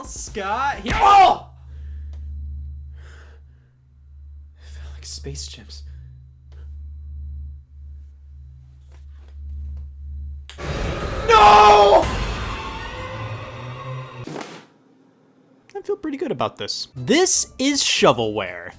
Well, Scott, here. Oh! I feel like space chips. No! I feel pretty good about this. This is Shovelware.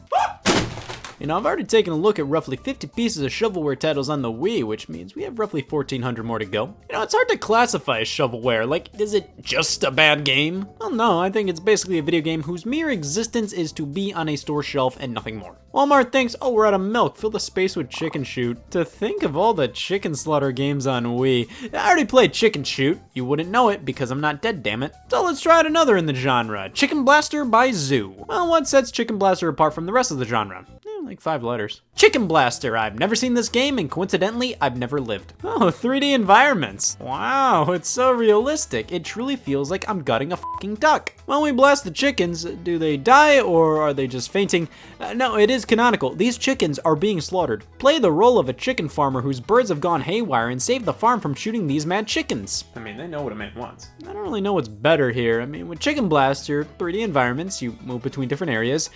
You know, I've already taken a look at roughly 50 pieces of shovelware titles on the Wii, which means we have roughly 1,400 more to go. You know, it's hard to classify as shovelware. Like, is it just a bad game? Well, no, I think it's basically a video game whose mere existence is to be on a store shelf and nothing more. Walmart thinks, oh, we're out of milk, fill the space with Chicken Chute. To think of all the chicken slaughter games on Wii. I already played Chicken Chute. You wouldn't know it because I'm not dead, damn it. So let's try out another in the genre, Chicken Blaster by Zoo. Well, what sets Chicken Blaster apart from the rest of the genre? Like 5 letters. Chicken Blaster, I've never seen this game, and coincidentally, I've never lived. Oh, 3D environments. Wow, it's so realistic. It truly feels like I'm gutting a fucking duck. When we blast the chickens, do they die or are they just fainting? No, it is canonical. These chickens are being slaughtered. Play the role of a chicken farmer whose birds have gone haywire and save the farm from shooting these mad chickens. I mean, they know what a man wants. I don't really know what's better here. I mean, with Chicken Blaster, 3D environments, you move between different areas.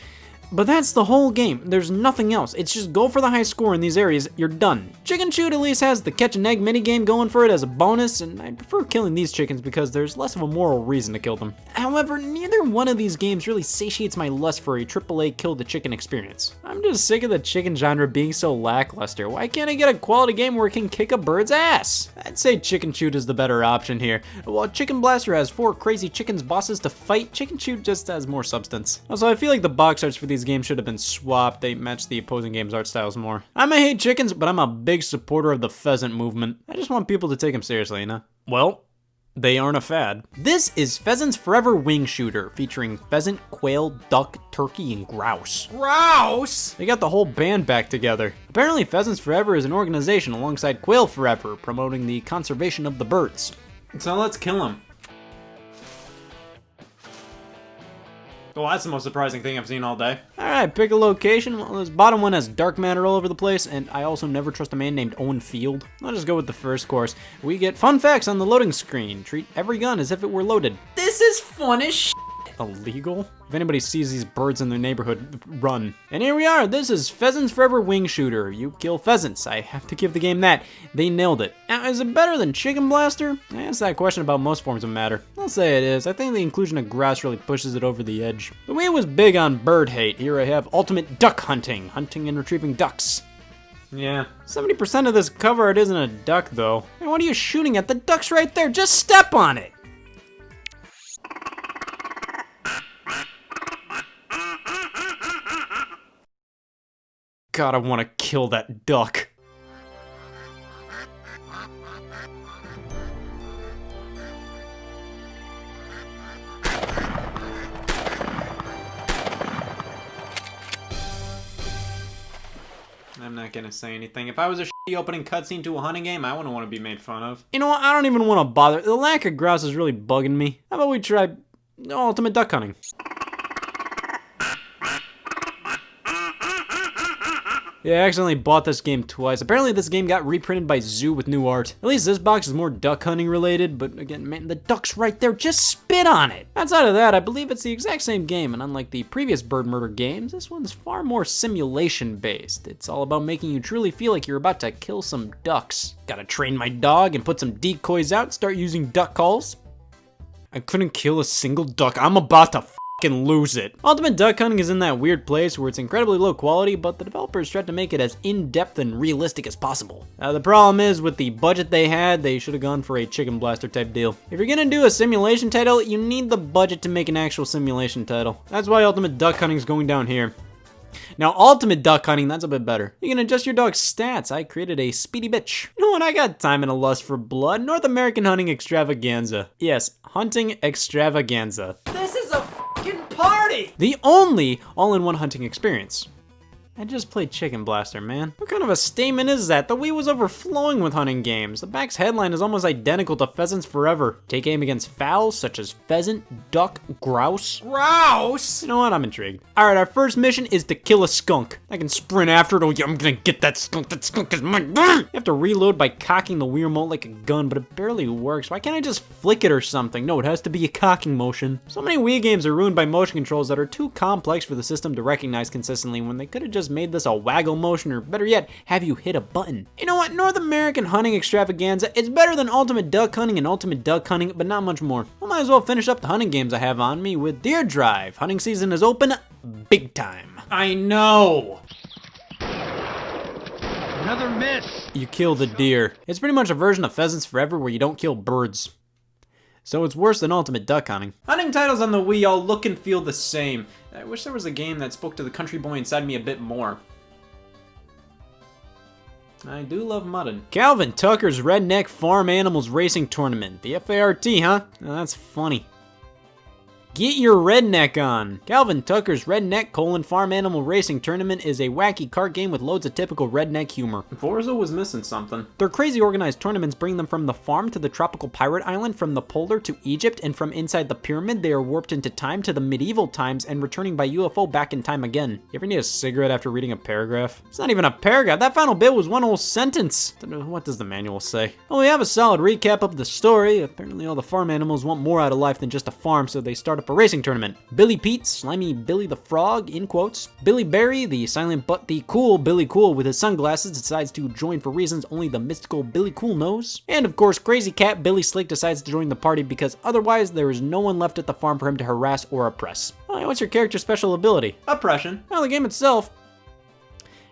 But that's the whole game. There's nothing else. It's just go for the high score in these areas, you're done. Chicken Chute at least has the catch an egg minigame going for it as a bonus, and I prefer killing these chickens because there's less of a moral reason to kill them. However, neither one of these games really satiates my lust for a AAA kill the chicken experience. I'm just sick of the chicken genre being so lackluster. Why can't I get a quality game where it can kick a bird's ass? I'd say Chicken Chute is the better option here. While Chicken Blaster has 4 crazy chickens bosses to fight, Chicken Chute just has more substance. Also, I feel like the box arts for these games should have been swapped. They match the opposing game's art styles more. I may hate chickens, but I'm a big supporter of the pheasant movement. I just want people to take them seriously, you know? Well, they aren't a fad. This is Pheasants Forever Wing Shooter, featuring pheasant, quail, duck, turkey, and grouse. Grouse? They got the whole band back together. Apparently, Pheasants Forever is an organization alongside Quail Forever, promoting the conservation of the birds. So let's kill them. Well, that's the most surprising thing I've seen all day. Alright, pick a location. Well, this bottom one has dark matter all over the place, and I also never trust a man named Owen Field. I'll just go with the first course. We get fun facts on the loading screen. Treat every gun as if it were loaded. This is fun as shit. Illegal? If anybody sees these birds in their neighborhood, run. And here we are. This is Pheasants Forever Wing Shooter. You kill pheasants. I have to give the game that. They nailed it. Now, is it better than Chicken Blaster? I asked that question about most forms of matter. I'll say it is. I think the inclusion of grass really pushes it over the edge. The Wii was big on bird hate. Here I have ultimate duck hunting. Hunting and retrieving ducks. Yeah. 70% of this cover art isn't a duck, though. And what are you shooting at? The duck's right there. Just step on it. God, I want to kill that duck. I'm not gonna say anything. If I was a shitty opening cutscene to a hunting game, I wouldn't want to be made fun of. You know what? I don't even want to bother. The lack of grouse is really bugging me. How about we try ultimate duck hunting? Yeah, I accidentally bought this game twice. Apparently this game got reprinted by Zoo with new art. At least this box is more duck hunting related, but again, man, the duck's right there, just spit on it. Outside of that, I believe it's the exact same game, and unlike the previous bird murder games, this one's far more simulation based. It's all about making you truly feel like you're about to kill some ducks. Gotta train my dog and put some decoys out, start using duck calls. I couldn't kill a single duck. I'm about to fucking lose it. Ultimate duck hunting is in that weird place where it's incredibly low quality, but the developers tried to make it as in-depth and realistic as possible. The problem is, with the budget they had, they should have gone for a Chicken Blaster type deal. If you're gonna do a simulation title, you need the budget to make an actual simulation title. That's why Ultimate Duck Hunting is going down here. Now, Ultimate Duck Hunting, that's a bit better. You can adjust your dog's stats. I created a speedy bitch. You know what? I got time and a lust for blood. North American Hunting Extravaganza. Yes, Hunting Extravaganza. This is a fucking party! The only all-in-one hunting experience. I just played Chicken Blaster, man. What kind of a statement is that? The Wii was overflowing with hunting games. The back's headline is almost identical to Pheasants Forever. Take aim against fowls such as pheasant, duck, grouse. Grouse? You know what? I'm intrigued. All right, our first mission is to kill a skunk. I can sprint after it. Oh yeah, I'm gonna get that skunk. That skunk is mine. You have to reload by cocking the Wii remote like a gun, but it barely works. Why can't I just flick it or something? No, it has to be a cocking motion. So many Wii games are ruined by motion controls that are too complex for the system to recognize consistently when they could have just made this a waggle motion, or better yet, have you hit a button. You know what? North American hunting extravaganza, it's better than Ultimate Duck Hunting and Ultimate Duck Hunting, but not much more. I might as well finish up the hunting games I have on me with Deer Drive. Hunting season is open big time. I know. Another miss. You kill the deer. It's pretty much a version of Pheasants Forever where you don't kill birds. So it's worse than Ultimate Duck Hunting. Hunting titles on the Wii all look and feel the same. I wish there was a game that spoke to the country boy inside me a bit more. I do love mudding. Calvin Tucker's Redneck Farm Animals Racing Tournament. The FART, huh? Now, that's funny. Get your redneck on! Calvin Tucker's Redneck: Farm Animal Racing Tournament is a wacky kart game with loads of typical redneck humor. Forza was missing something. Their crazy organized tournaments bring them from the farm to the tropical pirate island, from the polar to Egypt, and from inside the pyramid they are warped into time to the medieval times and returning by UFO back in time again. You ever need a cigarette after reading a paragraph? It's not even a paragraph, that final bit was one whole sentence. What does the manual say? Well, we have a solid recap of the story. Apparently all the farm animals want more out of life than just a farm, so they start up a racing tournament. Billy Pete, Slimy Billy the Frog, in quotes. Billy Barry, the silent but the cool Billy Cool with his sunglasses, decides to join for reasons only the mystical Billy Cool knows. And of course, Crazy Cat Billy Slick decides to join the party because otherwise there is no one left at the farm for him to harass or oppress. Well, what's your character's special ability? Oppression. Well, the game itself,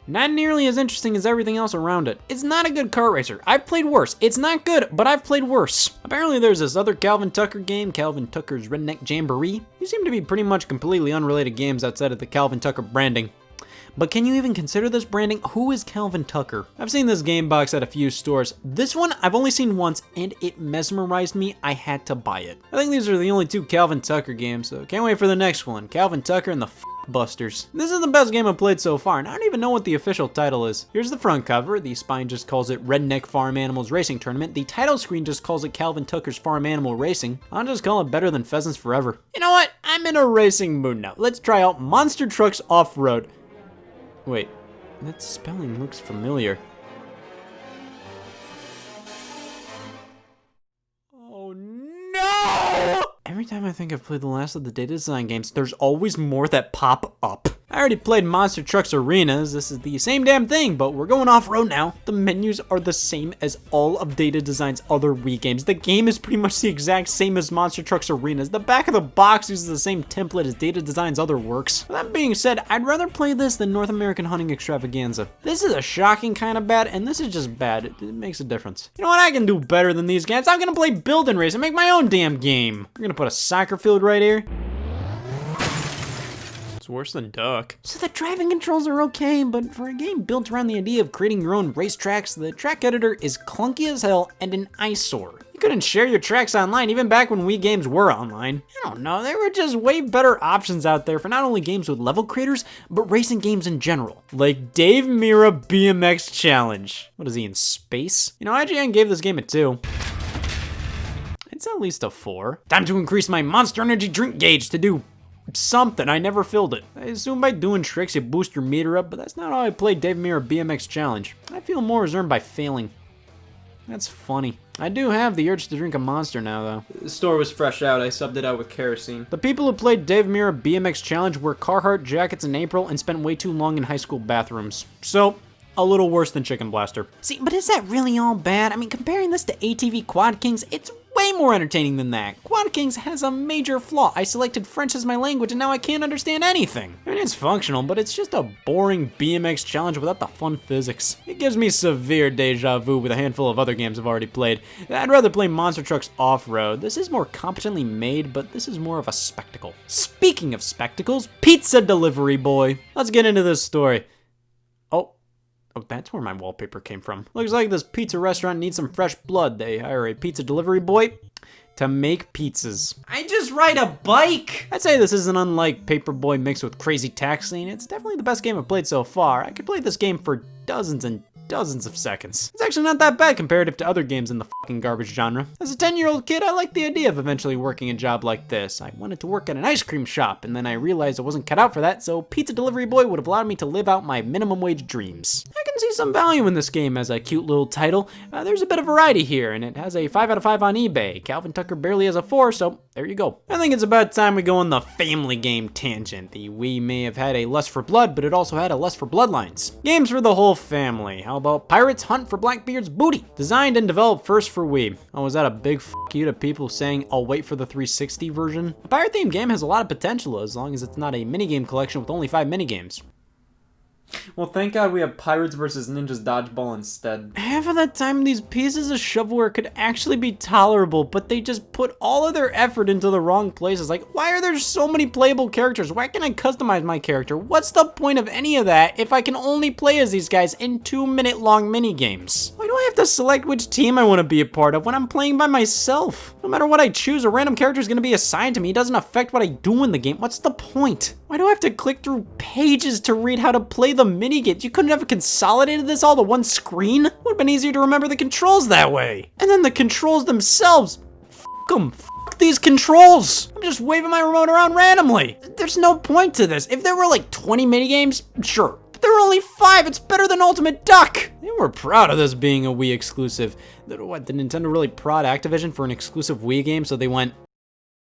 not nearly as interesting as everything else around it. It's not a good kart racer. I've played worse. It's not good, but I've played worse. Apparently there's this other Calvin Tucker game, Calvin Tucker's Redneck Jamboree. These seem to be pretty much completely unrelated games outside of the Calvin Tucker branding. But can you even consider this branding? Who is Calvin Tucker? I've seen this game box at a few stores. This one I've only seen once and it mesmerized me. I had to buy it. I think these are the only two Calvin Tucker games, so can't wait for the next one. Calvin Tucker and the Busters. This is the best game I've played so far, and I don't even know what the official title is. Here's the front cover. The spine just calls it Redneck Farm Animals Racing Tournament. The title screen just calls it Calvin Tucker's Farm Animal Racing. I'll just call it better than Pheasants Forever. You know what? I'm in a racing mood now. Let's try out Monster Trucks Off-Road. Wait, that spelling looks familiar. Oh no! Every time I think I've played the last of the data design games, there's always more that pop up. I already played Monster Trucks Arenas. This is the same damn thing, but we're going off-road now. The menus are the same as all of Data Design's other Wii games. The game is pretty much the exact same as Monster Trucks Arenas. The back of the box uses the same template as Data Design's other works. That being said, I'd rather play this than North American Hunting Extravaganza. This is a shocking kind of bad, and this is just bad. It makes a difference. You know what? I can do better than these games. I'm gonna play Build and Race and make my own damn game. We're gonna put a soccer field right here. It's worse than Duck. So the driving controls are okay, but for a game built around the idea of creating your own racetracks, the track editor is clunky as hell and an eyesore. You couldn't share your tracks online even back when Wii games were online. I don't know, there were just way better options out there for not only games with level creators, but racing games in general. Like Dave Mirra BMX Challenge. What is he, in space? You know, IGN gave this game a 2. It's at least a 4. Time to increase my Monster Energy drink gauge to do something. I never filled it. I assume by doing tricks you boost your meter up, but that's not how I played Dave Mirra BMX Challenge. I feel more is earned by failing. That's funny. I do have the urge to drink a Monster now, though. The store was fresh out. I subbed it out with kerosene. The people who played Dave Mirra BMX Challenge wore Carhartt jackets in April and spent way too long in high school bathrooms. So, a little worse than Chicken Blaster. See, but is that really all bad? I mean, comparing this to ATV Quad Kings, it's way more entertaining than that. Quad Kings has a major flaw. I selected French as my language and now I can't understand anything. I mean, it's functional, but it's just a boring BMX challenge without the fun physics. It gives me severe deja vu with a handful of other games I've already played. I'd rather play Monster Trucks Off-Road. This is more competently made, but this is more of a spectacle. Speaking of spectacles, Pizza Delivery Boy. Let's get into this story. Oh, that's where my wallpaper came from. Looks like this pizza restaurant needs some fresh blood. They hire a pizza delivery boy to make pizzas. I just ride a bike! I'd say this isn't unlike Paperboy mixed with Crazy Taxi. It's definitely the best game I've played so far. I could play this game for dozens and dozens of seconds. It's actually not that bad comparative to other games in the fucking garbage genre. As a 10-year-old kid, I liked the idea of eventually working a job like this. I wanted to work at an ice cream shop, and then I realized I wasn't cut out for that, so Pizza Delivery Boy would have allowed me to live out my minimum wage dreams. I can see some value in this game as a cute little title. There's a bit of variety here, and it has a 5 out of 5 on eBay. Calvin Tucker barely has a 4, so there you go. I think it's about time we go on the family game tangent. The Wii may have had a lust for blood, but it also had a lust for bloodlines. Games for the whole family. How about Pirates Hunt for Blackbeard's Booty? Designed and developed first for Wii. Oh, was that a big f*** you to people saying, I'll wait for the 360 version? A pirate-themed game has a lot of potential as long as it's not a minigame collection with only 5 minigames. Well, thank God we have Pirates vs. Ninjas Dodgeball instead. Half of the time, these pieces of shovelware could actually be tolerable, but they just put all of their effort into the wrong places. Like, why are there so many playable characters? Why can't I customize my character? What's the point of any of that if I can only play as these guys in 2-minute-long minigames? Why do I have to select which team I want to be a part of when I'm playing by myself? No matter what I choose, a random character is going to be assigned to me. It doesn't affect what I do in the game. What's the point? Why do I have to click through pages to read how to play the minigames? You couldn't have consolidated this all to one screen? Would have been easier to remember the controls that way. And then the controls themselves. Fuck them. Fuck these controls. I'm just waving my remote around randomly. There's no point to this. If there were like 20 minigames, sure. But there were only 5. It's better than Ultimate Duck. They were proud of this being a Wii exclusive. What, did Nintendo really prod Activision for an exclusive Wii game? So they went,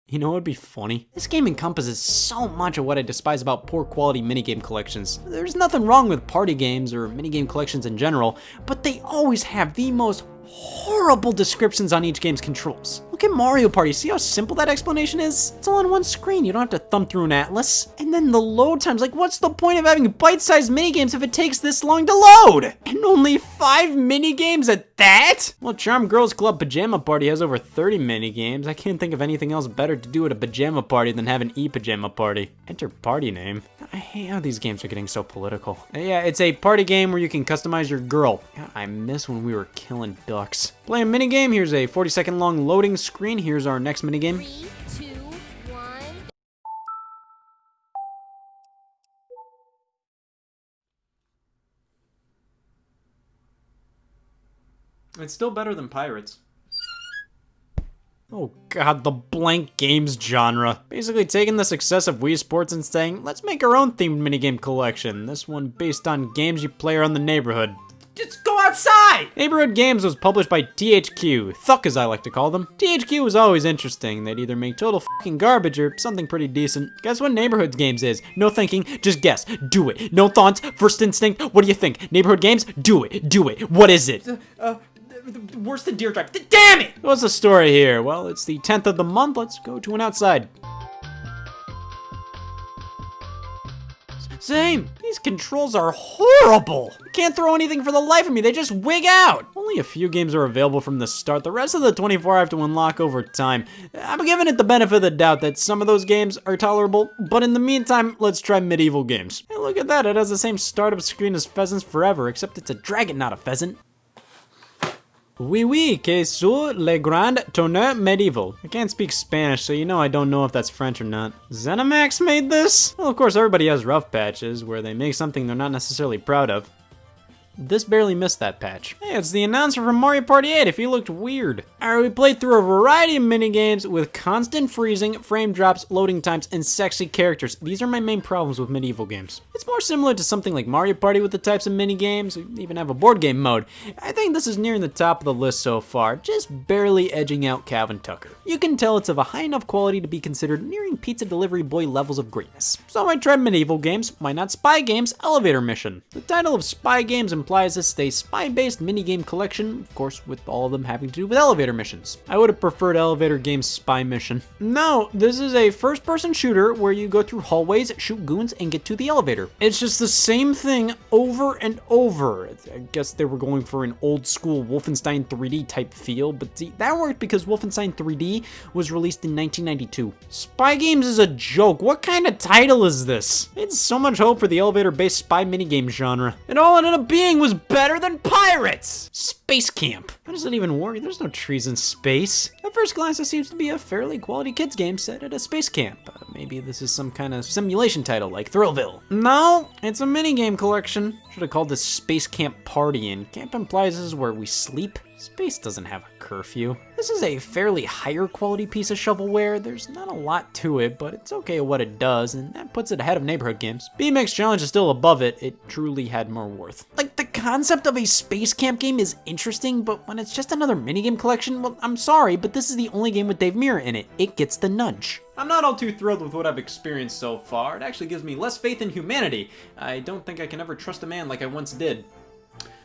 you know what would be funny? This game encompasses so much of what I despise about poor quality minigame collections. There's nothing wrong with party games or minigame collections in general, but they always have the most horrible descriptions on each game's controls. Look at Mario Party, see how simple that explanation is? It's all on one screen, you don't have to thumb through an atlas. And then the load times, like what's the point of having bite-sized minigames if it takes this long to load? And only 5 minigames at that? Well, Charm Girls Club Pajama Party has over 30 minigames. I can't think of anything else better to do at a pajama party than have an e-pajama party. Enter party name. I hate how these games are getting so political. Yeah, it's a party game where you can customize your girl. God, I miss when we were killing ducks. Play a minigame, here's a 40-second long loading screen. Here's our next minigame. 3, 2, 1. It's still better than Pirates. Oh god, the blank games genre. Basically taking the success of Wii Sports and saying, let's make our own themed minigame collection. This one based on games you play around the neighborhood. Just go outside! Neighborhood Games was published by THQ, Thuck as I like to call them. THQ was always interesting. They'd either make total fucking garbage or something pretty decent. Guess what Neighborhood Games is? No thinking, just guess. Do it. No thoughts, first instinct. What do you think? Neighborhood Games? Do it. Do it. What is it? Worse than Deer Drive. Damn it! What's the story here? Well, it's the 10th of the month. Let's go to an outside. Same. These controls are horrible. I can't throw anything for the life of me. They just wig out. Only a few games are available from the start. The rest of the 24 I have to unlock over time. I'm giving it the benefit of the doubt that some of those games are tolerable, but in the meantime, let's try medieval games. Hey, look at that. It has the same startup screen as Pheasants Forever, except it's a dragon, not a pheasant. Oui, que sur le grand tonnerre medieval. I can't speak Spanish, so you know I don't know if that's French or not. ZeniMax made this? Well, of course, everybody has rough patches where they make something they're not necessarily proud of. This barely missed that patch. Hey, it's the announcer from Mario Party 8 if he looked weird. Alright, we played through a variety of minigames with constant freezing, frame drops, loading times, and sexy characters. These are my main problems with medieval games. It's more similar to something like Mario Party with the types of minigames. We even have a board game mode. I think this is nearing the top of the list so far, just barely edging out Calvin Tucker. You can tell it's of a high enough quality to be considered nearing Pizza Delivery Boy levels of greatness. So I tried medieval games, why not Spy Games Elevator Mission? The title of Spy Games implies this is a spy-based minigame collection, of course with all of them having to do with elevator missions. I would have preferred Elevator Games Spy Mission. No, this is a first-person shooter where you go through hallways, shoot goons, and get to the elevator. It's just the same thing over and over. I guess they were going for an old-school Wolfenstein 3D type feel, but see, that worked because Wolfenstein 3D was released in 1992. Spy Games is a joke. What kind of title is this? It's so much hope for the elevator-based spy minigame genre. It all ended up being Nothing was better than pirates! Space camp. How does it even work? There's no trees in space. At first glance, it seems to be a fairly quality kids game set at a space camp. Maybe this is some kind of simulation title like Thrillville. No, it's a minigame collection. Should have called this Space Camp Party, and camp implies this is where we sleep. Space doesn't have a curfew. This is a fairly higher quality piece of shovelware. There's not a lot to it, but it's okay at what it does, and that puts it ahead of neighborhood games. BMX Challenge is still above it. It truly had more worth. Like, the concept of a space camp game is interesting, but when it's just another minigame collection, well, I'm sorry, but this is the only game with Dave Mirra in it. It gets the nudge. I'm not all too thrilled with what I've experienced so far. It actually gives me less faith in humanity. I don't think I can ever trust a man like I once did.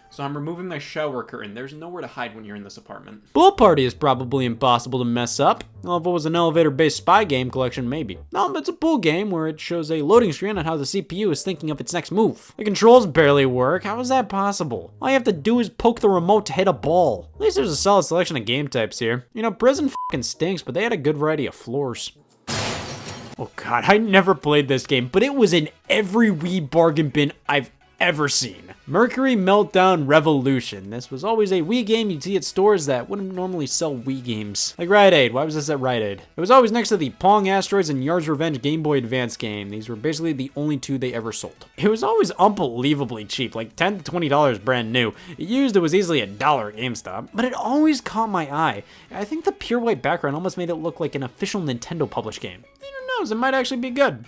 So I'm removing my shower curtain. There's nowhere to hide when you're in this apartment. Pool Party is probably impossible to mess up. Well, if it was an elevator-based spy game collection, maybe. No, it's a pool game where it shows a loading screen on how the CPU is thinking of its next move. The controls barely work. How is that possible? All you have to do is poke the remote to hit a ball. At least there's a solid selection of game types here. You know, prison fucking stinks, but they had a good variety of floors. Oh god, I never played this game, but it was in every Wii bargain bin I've ever seen. Mercury Meltdown Revolution. This was always a Wii game you'd see at stores that wouldn't normally sell Wii games. Like Rite Aid. Why was this at Rite Aid? It was always next to the Pong Asteroids and Yard's Revenge Game Boy Advance game. These were basically the only two they ever sold. It was always unbelievably cheap, like $10 to $20 brand new. Used, it was easily $1 at GameStop, but it always caught my eye. I think the pure white background almost made it look like an official Nintendo published game. Who knows, it might actually be good.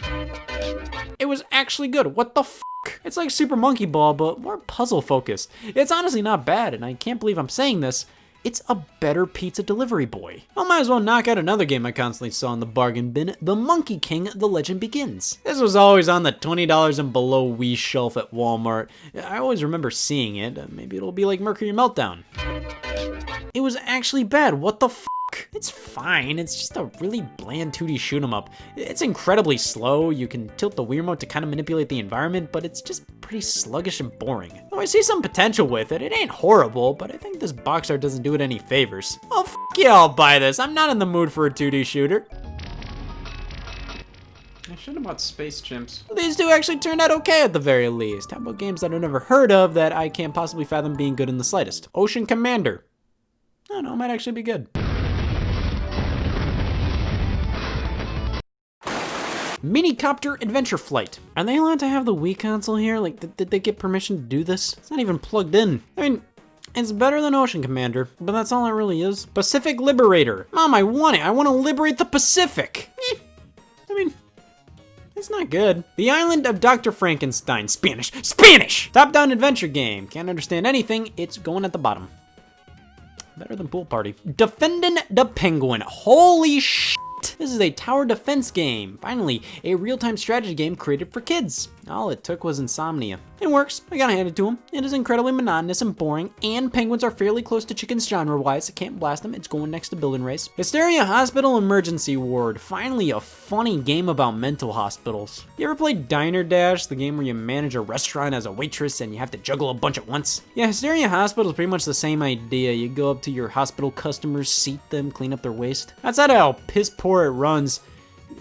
It was actually good. What the f***? It's like Super Monkey Ball, but more puzzle focused. It's honestly not bad, and I can't believe I'm saying this. It's a better pizza delivery boy. I might as well knock out another game I constantly saw in the bargain bin, The Monkey King: The Legend Begins. This was always on the $20 and below Wii shelf at Walmart. I always remember seeing it. Maybe it'll be like Mercury Meltdown. It was actually bad. What the f***? It's fine, it's just a really bland 2D shoot 'em up. It's incredibly slow, you can tilt the Wii remote to kind of manipulate the environment, but it's just pretty sluggish and boring. Though I see some potential with it, it ain't horrible, but I think this box art doesn't do it any favors. Oh, f*** yeah, I'll buy this. I'm not in the mood for a 2D shooter. I should have bought Space Chimps. These two actually turned out okay at the very least. How about games that I've never heard of that I can't possibly fathom being good in the slightest? Ocean Commander. I don't know, it might actually be good. Minicopter Adventure Flight. Are they allowed to have the Wii console here? Like, did they get permission to do this? It's not even plugged in. I mean, it's better than Ocean Commander, but that's all it really is. Pacific Liberator. Mom, I want it. I want to liberate the Pacific. I mean, it's not good. The Island of Dr. Frankenstein. Spanish. Spanish! Top-down adventure game. Can't understand anything. It's going at the bottom. Better than Pool Party. Defendin' the Penguin. Holy shit. This is a tower defense game. Finally, a real-time strategy game created for kids. All it took was insomnia. It works, I gotta hand it to them. It is incredibly monotonous and boring, and penguins are fairly close to chickens genre-wise. I can't blast them, it's going next to Build and Race. Hysteria Hospital Emergency Ward. Finally, a funny game about mental hospitals. You ever played Diner Dash, the game where you manage a restaurant as a waitress and you have to juggle a bunch at once? Yeah, Hysteria Hospital is pretty much the same idea. You go up to your hospital customers, seat them, clean up their waste. Outside of how piss poor it runs,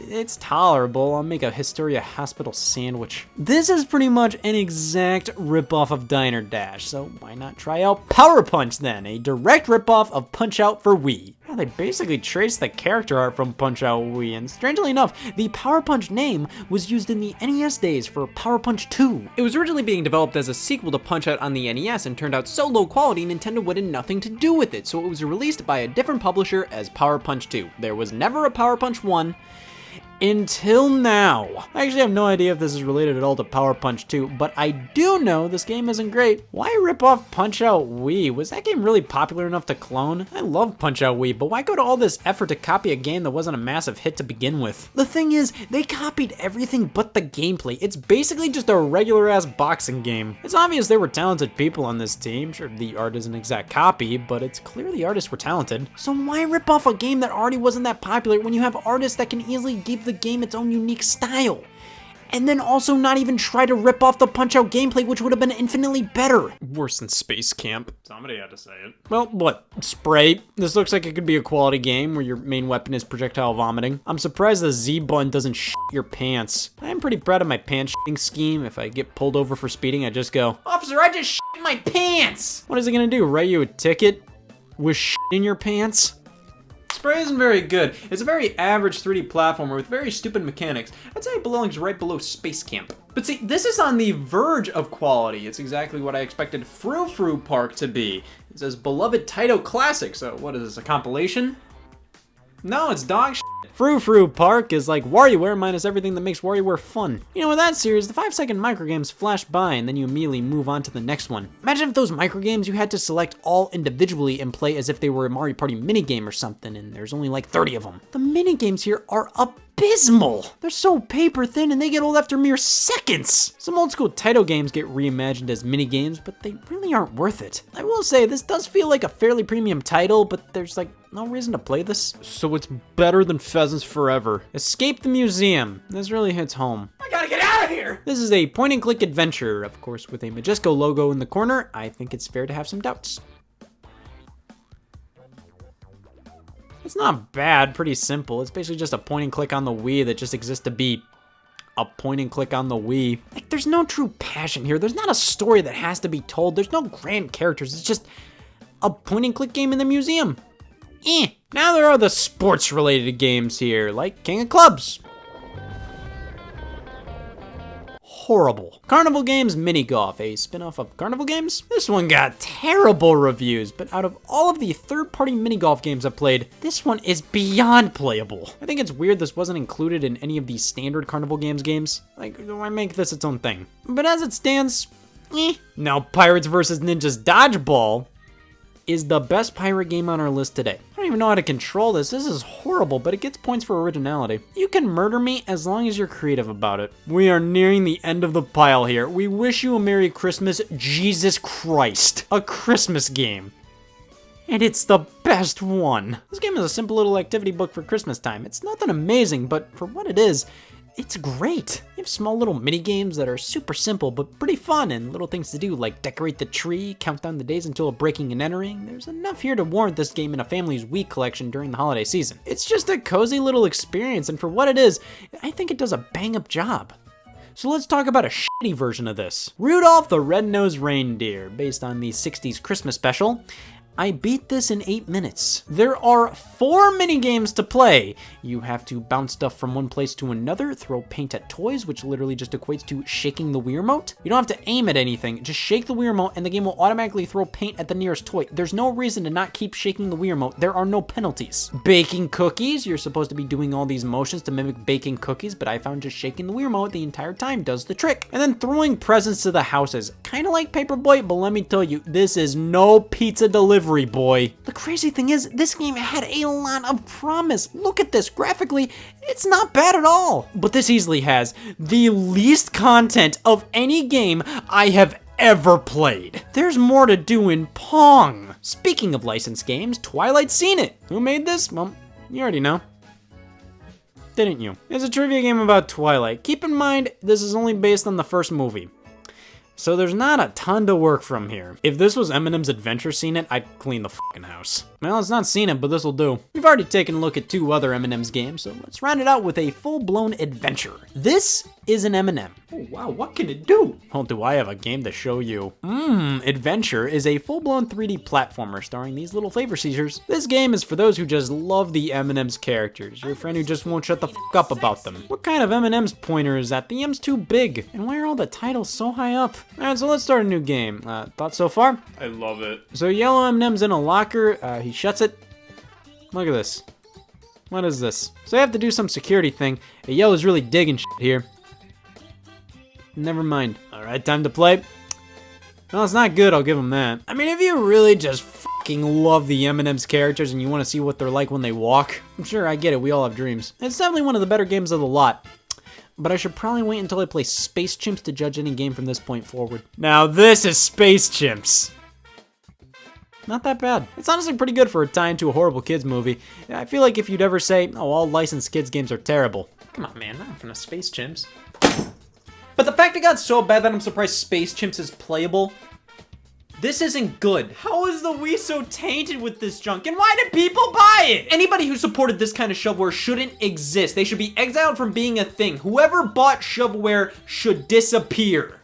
it's tolerable. I'll make a Hysteria Hospital sandwich. This is pretty much an exact ripoff of Diner Dash, so why not try out Power Punch then? A direct ripoff of Punch-Out for Wii. Yeah, they basically traced the character art from Punch-Out Wii, and strangely enough, the Power Punch name was used in the NES days for Power Punch 2. It was originally being developed as a sequel to Punch-Out on the NES and turned out so low quality Nintendo wanted nothing to do with it, so it was released by a different publisher as Power Punch 2. There was never a Power Punch 1. Until now. I actually have no idea if this is related at all to Power Punch 2, but I do know this game isn't great. Why rip off Punch-Out Wii? Was that game really popular enough to clone? I love Punch-Out Wii, but why go to all this effort to copy a game that wasn't a massive hit to begin with? The thing is, they copied everything but the gameplay. It's basically just a regular-ass boxing game. It's obvious there were talented people on this team. Sure, the art is an exact copy, but it's clear the artists were talented. So why rip off a game that already wasn't that popular when you have artists that can easily give the game its own unique style? and then also not even try to rip off the Punch-Out gameplay, which would have been infinitely better. Worse than Space Camp. Somebody had to say it. Well, what? Spray. This looks like it could be a quality game where your main weapon is projectile vomiting. I'm surprised the Z button doesn't shit your pants. I'm pretty proud of my pants shitting scheme. If I get pulled over for speeding, I just go, "Officer, I just shit my pants!" What is it gonna do, write you a ticket with shit in your pants? Spray isn't very good. It's a very average 3D platformer with very stupid mechanics. I'd say it belongs right below Space Camp. But see, this is on the verge of quality. It's exactly what I expected Frou Frou Park to be. It says beloved Taito classic, so what is this, a compilation? No, it's dog shit. Frou Frou Park is like WarioWare minus everything that makes WarioWare fun. You know, with that series, the 5-second microgames flash by and then you immediately move on to the next one. Imagine if those microgames you had to select all individually and play as if they were a Mario Party minigame or something, and there's only like 30 of them. The minigames here are abysmal. They're so paper thin and they get old after mere seconds. Some old school Taito games get reimagined as minigames, but they really aren't worth it. I will say, this does feel like a fairly premium title, but there's like no reason to play this. So it's better than Pheasants Forever. Escape the Museum. This really hits home. I gotta get out of here! This is a point-and-click adventure, of course, with a Majesco logo in the corner. I think it's fair to have some doubts. It's not bad, pretty simple. It's basically just a point-and-click on the Wii that just exists to be a point-and-click on the Wii. Like, there's no true passion here. There's not a story that has to be told. There's no grand characters. It's just a point-and-click game in the museum. Now there are the sports-related games here, like King of Clubs. Horrible. Carnival Games Mini Golf, a spin-off of Carnival Games? This one got terrible reviews, but out of all of the third-party mini golf games I've played, this one is beyond playable. I think it's weird this wasn't included in any of the standard Carnival Games. Like, why make this its own thing? But as it stands, Now, Pirates vs. Ninjas Dodgeball is the best pirate game on our list today. I don't even know how to control this. This is horrible, but it gets points for originality. You can murder me as long as you're creative about it. We are nearing the end of the pile here. We wish you a Merry Christmas, Jesus Christ. A Christmas game. And it's the best one. This game is a simple little activity book for Christmas time. It's nothing amazing, but for what it is, it's great. You have small little mini games that are super simple, but pretty fun, and little things to do like decorate the tree, count down the days until breaking and entering. There's enough here to warrant this game in a family's Wii collection during the holiday season. It's just a cozy little experience, and for what it is, I think it does a bang-up job. So let's talk about a shitty version of this. Rudolph the Red-Nosed Reindeer, based on the 60s Christmas special. I beat this in 8 minutes. There are 4 minigames to play. You have to bounce stuff from one place to another, throw paint at toys, which literally just equates to shaking the Wii remote. You don't have to aim at anything, just shake the Wii remote and the game will automatically throw paint at the nearest toy. There's no reason to not keep shaking the Wii remote. There are no penalties. Baking cookies, you're supposed to be doing all these motions to mimic baking cookies, but I found just shaking the Wii remote the entire time does the trick. And then throwing presents to the houses. Kind of like Paperboy, but let me tell you, this is no pizza delivery, boy. The crazy thing is, this game had a lot of promise. Look at this. Graphically, it's not bad at all. But this easily has the least content of any game I have ever played. There's more to do in Pong. Speaking of licensed games, Twilights Seen It. Who made this? Well, you already know. Didn't you? It's a trivia game about Twilight. Keep in mind, this is only based on the first movie. So there's not a ton to work from here. If this was Eminem's Adventures Seen It, I'd clean the fucking house. Well, it's not Seen It, but this'll do. We've already taken a look at 2 other Eminem's games, so let's round it out with a full-blown adventure. This is an Eminem. Oh wow, what can it do? Well, do I have a game to show you? Adventure is a full-blown 3D platformer starring these little flavor seizures. This game is for those who just love the Eminem's characters, your friend who just won't shut the fuck up about them. What kind of Eminem's pointer is that? The M's too big. And why are all the titles so high up? Alright, so let's start a new game. Thoughts so far? I love it. So yellow M&M's in a locker, he shuts it. Look at this. What is this? So I have to do some security thing. Hey, yellow's really digging shit here. Never mind. Alright, time to play. Well, it's not good, I'll give him that. I mean, if you really just fucking love the M&M's characters and you want to see what they're like when they walk, I'm sure, I get it, we all have dreams. It's definitely one of the better games of the lot. But I should probably wait until I play Space Chimps to judge any game from this point forward. Now this is Space Chimps. Not that bad. It's honestly pretty good for a tie into a horrible kids movie. I feel like if you'd ever say, oh, all licensed kids games are terrible. Come on, man, not from the Space Chimps. But the fact it got so bad that I'm surprised Space Chimps is playable, this isn't good. How is the Wii so tainted with this junk? And why did people buy it? Anybody who supported this kind of shovelware shouldn't exist. They should be exiled from being a thing. Whoever bought shovelware should disappear.